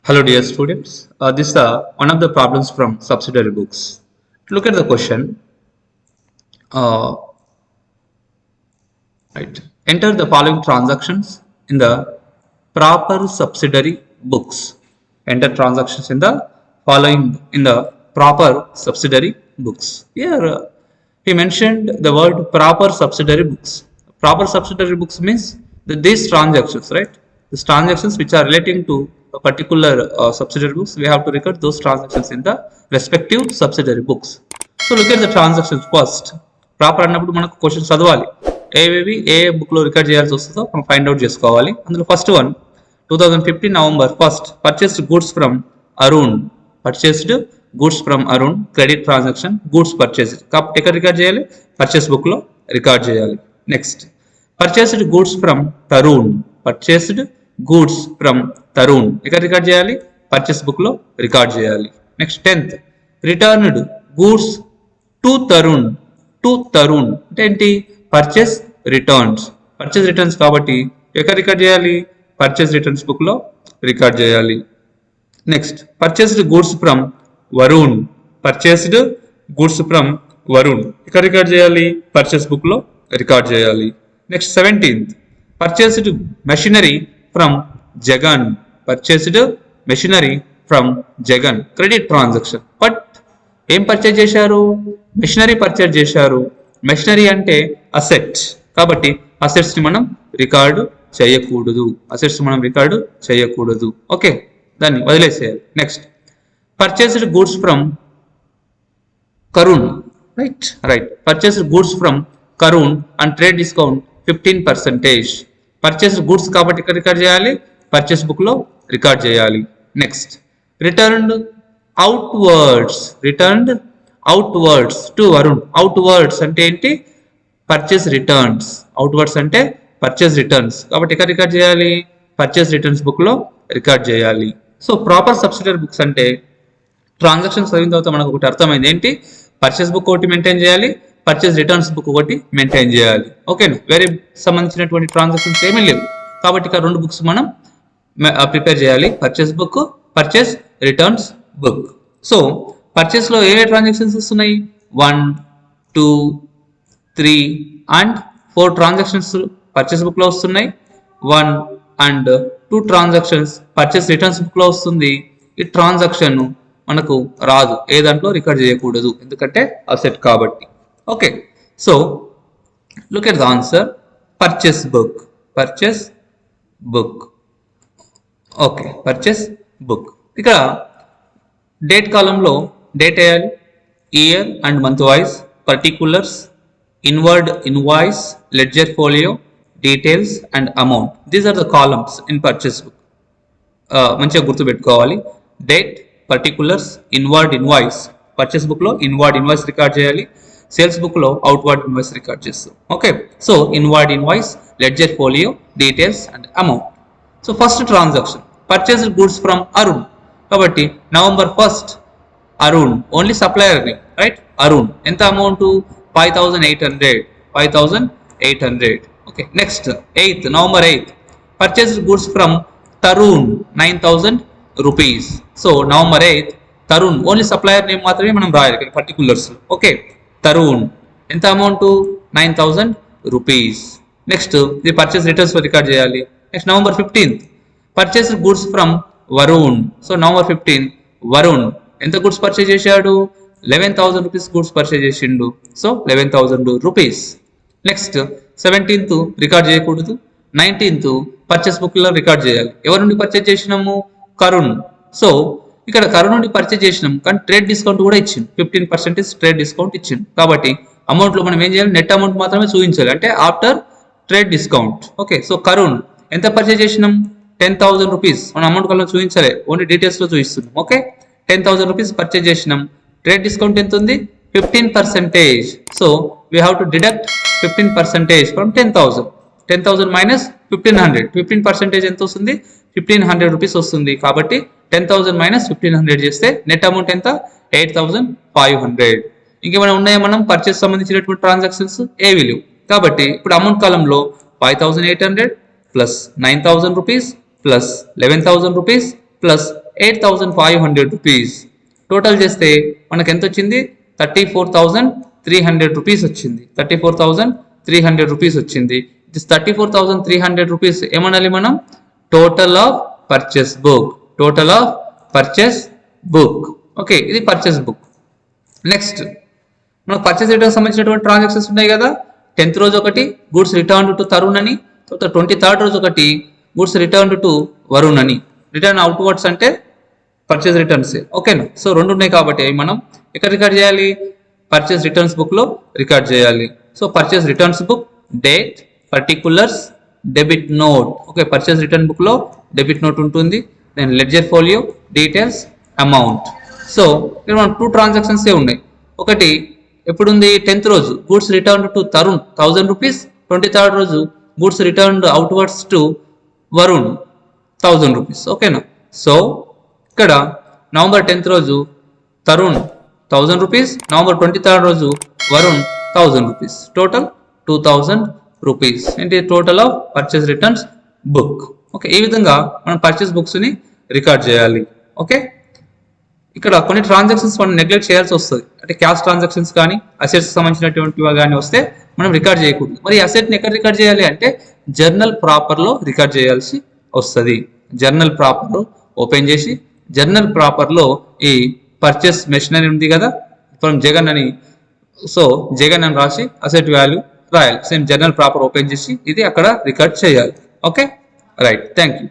Hello dear students, this is one of the problems from subsidiary books. Look at the question. Right. Enter the following transactions in the proper subsidiary books. Enter transactions in the proper subsidiary books. Here he mentioned the word proper subsidiary books. Proper subsidiary books means these transactions, right? These transactions which are relating to a particular subsidiary books, we have to record those transactions in the respective subsidiary books. So look at the transactions first. Proper అన్నప్పుడు మనకు questions చదవాలి, ఏవేవి ఏ బుక్లో record చేయాల్సి వస్తుందో మనం find out చేసుకోవాలి. అందులో first one 2015 November 1st purchased goods from Arun. Purchased goods from Arun credit transaction goods purchased కాబట్టి ఎక్కడ రికార్డ్ చేయాలి? పర్చేస్ బుక్లో రికార్డ్ చేయాలి. Next purchased goods from Tarun. Purchased goods from Tarun ఎక్కడ రికార్డ్ చేయాలి? పర్చేస్ బుక్లో రికార్డ్ చేయాలి. Next 10th returned goods to Tarun. To Tarun అంటే ఏంటి? Purchase returns. పర్చేస్ రిటర్న్స్ కాబట్టి ఎక్కడ రికార్డ్ చేయాలి? పర్చేస్ రిటర్న్స్ బుక్ లో రికార్డ్ చేయాలి. Next purchased goods from Varun. Purchased goods from Varun ఎక్కడ రికార్డ్ చేయాలి? పర్చేస్ బుక్ లో రికార్డ్ చేయాలి. Next 17th purchased machinery from Jagan. Purchased machinery from Jagan credit transaction. But ఏం పర్చేజ్ చేశారు? మెషినరీ పర్చేజ్ చేశారు. మెషినరీ అంటే అసెట్ కాబట్టి అసెట్స్ ని మనం రికార్డు చేయకూడదు. అసెట్స్ మనం రికార్డు చేయకూడదు. ఓకే, దాన్ని వదిలేసేయాలి. Next purchased goods from Karun. Right purchased goods from Karun and trade discount 15%. Purchased goods కాబట్టి ఇక్కడ రికార్డ్ చేయాలి, పర్చేస్ బుక్ లో రికార్డ్ చేయాలి. Next returned outwards. Returned outwards to Varun. Outwards అంటే ఏంటి? Purchase returns. అవుట్వర్డ్స్ అంటే పర్చేస్ రిటర్న్స్ కాబట్టి ఎక్కడ రికార్డ్ చేయాలి? పర్చేస్ రిటర్న్స్ బుక్ లో రికార్డ్ చేయాలి. సో ప్రాపర్ సబ్సిడరీ బుక్స్ అంటే ట్రాన్సాక్షన్స్ చదివిన తర్వాత మనకు ఒకటి అర్థమైంది ఏంటి? పర్చేస్ బుక్ ఒకటి మెయింటైన్ చేయాలి, పర్చేస్ రిటర్న్స్ బుక్ ఒకటి మెయింటైన్ చేయాలి. ఓకేనా? వేరే సంబంధించినటువంటి ట్రాన్సాక్షన్స్ ఏమీ లేవు కాబట్టి ఇక్కడ రెండు బుక్స్ మనం ప్రిపేర్ చేయాలి, purchase book, purchase returns book. So purchase లో ఏ ట్రాన్సాక్షన్స్ వస్తున్నాయి? 1, 2, 3 అండ్ 4 ట్రాన్సాక్షన్స్ పర్చేస్ బుక్ లో వస్తున్నాయి. 1 and 2 transactions purchase returns book లో వస్తుంది. ఈ ట్రాన్సాక్షన్ మనకు రాదు, ఏ దాంట్లో రికార్డ్ చేయకూడదు ఎందుకంటే అసెట్ కాబట్టి. Okay, so look at the answer. Purchase book. Purchase book. Okay, purchase book. ఇక్కడ డేట్ కాలంలో డేట్ వేయాలి, year and month wise, particulars, inward invoice, ledger folio, details and amount. These are the columns in purchase book. మంచిగా గుర్తుపెట్టుకోవాలి. Date, particulars, inward invoice. Purchase book లో inward invoice record చేయాలి, sales book లో outward invoice record చేస్తాం. Okay, so inward invoice, ledger folio, details and amount. So first transaction purchased goods from Arun కాబట్టి November 1st Arun only supplier ని, right? Arun ఎంత amount? 5,800. 5,800. Okay, next November 8th purchased goods from Tarun 9,000 rupees. So November 8th Tarun only supplier name మాత్రమే మనం రాయాలి ఇక్కడ particulars. Okay, Tarun ఎంత amount? 9,000 rupees. Next ఇది purchase returns record చేయాలి. Next November 15th purchased goods from Varun. So November 15th Varun ఎంత goods purchase చేశాడు? 11,000 rupees goods purchase చేసిండు. So 11,000 rupees. Next 17th record చేయకూడదు. 19th పర్చేస్ బుక్ లో రికార్డ్ చేయాలి. ఎవరి నుండి పర్చేజ్ చేసినాము? కరుణ్. సో ఇక్కడ కరుణ్ నుండి పర్చేజ్ చేసినాం కానీ ట్రేడ్ డిస్కౌంట్ కూడా ఇచ్చింది, 15% ట్రేడ్ డిస్కౌంట్ ఇచ్చింది కాబట్టి అమౌంట్ లో మనం ఏం చేయాలి? నెట్ అమౌంట్ మాత్రమే చూపించాలి, అంటే after trade discount. Okay, so Karun ఎంత పర్చేజ్ చేసినాం? 10,000 rupees. మన అమౌంట్ కల్లా చూపించలే, ఓన్లీ డీటెయిల్స్ లో చూపిస్తున్నాం. ఓకే, 10,000 rupees పర్చేజ్ చేసినాం. ట్రేడ్ డిస్కౌంట్ ఎంత ఉంది? 15%. So we have to deduct 15% from 10,000. 10,000 minus 1,500. 15% ఎంత వస్తుంది? 1,500 rupees వస్తుంది కాబట్టి 10,000 మైనస్ 1,500 చేస్తే నెట్ అమౌంట్ ఎంత? 8,500. ఇంకేమైనా ఉన్నాయా మనం పర్చేస్ సంబంధించినటువంటి ట్రాన్సాక్షన్స్? ఏవి లేవు కాబట్టి ఇప్పుడు అమౌంట్ కాలంలో 5,800 plus 9,000 rupees plus 11,000 rupees plus 8,500 rupees. Total చేస్తే మనకు ఎంత వచ్చింది? 34,300 రూపీస్ వచ్చింది. 34,300 రూపీస్ వచ్చింది. దిస్ 34,300 రూపీస్ ఏమనాలి మనం? Total of purchase book. Total of purchase book. Okay, ఇది పర్చేస్ బుక్. నెక్స్ట్ మనకు పర్చేస్ రిటర్న్ సంబంధించినటువంటి ట్రాన్సాక్షన్స్ ఉన్నాయి కదా. 10th రోజు ఒకటి గూడ్స్ రిటర్న్ టు తరుణ్ అని, తర్వాత 23rd రోజు ఒకటి గూడ్స్ రిటర్న్ టు వరుణ్ అని. రిటర్న్ అవుట్వర్డ్స్ అంటే పర్చేస్ రిటర్న్స్. ఓకేనా? సో రెండు ఉన్నాయి కాబట్టి మనం ఎక్కడ రికార్డ్ చేయాలి? పర్చేస్ రిటర్న్స్ బుక్ లో రికార్డ్ చేయాలి. So purchase returns book, date, particulars, debit note. Okay, purchase return book లో డెబిట్ నోట్ ఉంటుంది. Then ledger folio, details, amount. So ఇక్కడ మనం 2 ట్రాన్సాక్షన్స్ ఉన్నాయి. ఒకటి ఎప్పుడుంది? 10th రోజు goods return to Tarun 1000 rupees. 23rd రోజు goods return outwards to Varun 1000 rupees. ఓకేనా? సో ఇక్కడ నవంబర్ 10th రోజు తరుణ్ 1000 రూపీస్, నవంబర్ 23rd రోజు వరుణ్ 1000 రూపీస్. Total 2000 rupees. ఏంటి? Total of purchase returns book. Okay, ఈ విధంగా మనం పర్చేస్ బుక్స్ ని రికార్డ్ చేయాలి. ఓకే, ఇక్కడ కొన్ని ట్రాన్సాక్షన్స్ మనం నెగ్లెక్ట్ చేయాల్సి వస్తుంది. అంటే క్యాష్ ట్రాన్సాక్షన్స్ కానీ అసెట్స్ సంబంధించినటువంటివి కానీ వస్తే మనం రికార్డ్ చేయకూడదు. మరి అసెట్ని ఎక్కడ రికార్డ్ చేయాలి అంటే జర్నల్ ప్రాపర్లో రికార్డ్ చేయాల్సి వస్తుంది. జర్నల్ ప్రాపర్లో ఓపెన్ చేసి జర్నల్ ప్రాపర్లో ఈ పర్చేస్ మెషినరీ ఉంది కదా, ఫ్రమ్ జగన్ అని. సో జగన్ అని రాసి అసెట్ వాల్యూ రాయాలి. సేమ్ జర్నల్ ప్రాపర్ ఓపెన్ చేసి ఇది అక్కడ రికార్డ్ చేయాలి. Okay, right, thank you.